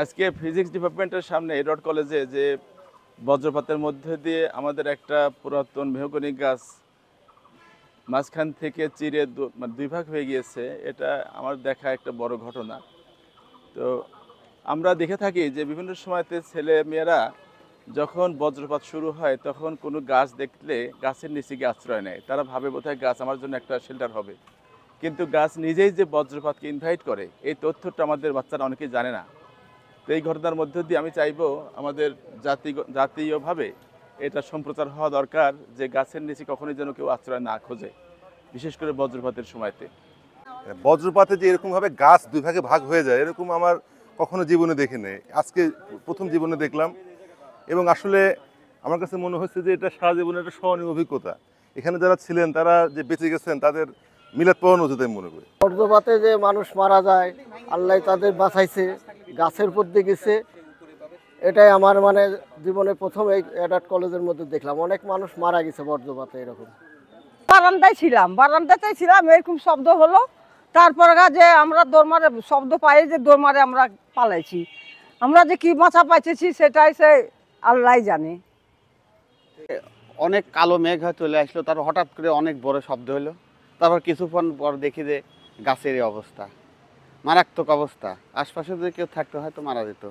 আজকে ফিজিক্স ডিপার্টমেন্টের সামনে এডওয়ার্ড কলেজে যে বজ্রপাতের মধ্যে দিয়ে আমাদের একটা পুরাতন মেহগনি গাছ মাঝখান থেকে চিরে মানে দুই ভাগ হয়ে গিয়েছে, এটা আমার দেখা একটা বড় ঘটনা। তো আমরা দেখে থাকি যে বিভিন্ন সময়তে ছেলে মেয়েরা যখন বজ্রপাত শুরু হয় তখন কোনো গাছ দেখলে গাছের নিচে গিয়ে আশ্রয় নেয়। তারা ভাবে বোধহয় গাছ আমার জন্য একটা শেল্টার হবে, কিন্তু গাছ নিজেই যে বজ্রপাতকে ইনভাইট করে এই তথ্যটা আমাদের বাচ্চারা অনেকেই জানে না। তো এই ঘটনার মধ্য দিয়ে আমি চাইবো আমাদের জাতীয়ভাবে এটা সম্প্রচার হওয়া দরকার যে গাছের নিচে কখনোই যেন কেউ আশ্রয় না খোঁজে, বিশেষ করে বজ্রপাতের সময়তে। বজ্রপাতে যে এরকমভাবে গাছ দুই ভাগে ভাগ হয়ে যায় এরকম আমার কখনো জীবনে দেখি নাই, আজকে প্রথম জীবনে দেখলাম। এবং আসলে আমার কাছে মনে হচ্ছে যে এটা সারা জীবনের একটা স্মরণীয় অভিজ্ঞতা। এখানে যারা ছিলেন তারা যে বেঁচে গেছেন তাদের মিলাদ পাওয়ানো উচিত আমি মনে করি। বজ্রপাতে যে মানুষ মারা যায়, আল্লাহ তাদের বাঁচাইছে, গাছের উপর দিয়ে গেছে, এটাই আমার মানে জীবনে প্রথম এই এডওয়ার্ড কলেজের মধ্যে দেখলাম। অনেক মানুষ মারা গেছে বজ্রপাতে এরকম। বারান্দাতেই ছিলাম, এরকম শব্দ হলো, তারপরে যে আমরা দৌড় মারে শব্দ পাই, যে দৌড় মারে আমরা পালাইছি। আমরা যে কি বাঁচা পাইতেছি সেটাই সে আল্লাহ জানে। অনেক কালো মেঘ হয়ে চলে আসলো, তারপর হঠাৎ করে অনেক বড় শব্দ হলো, তারপর কিছুক্ষণ পর দেখি যে গাছের এই অবস্থা, মারাত্মক অবস্থা। আশপাশে যদি কেউ থাকতো হয়তো মারা যেত।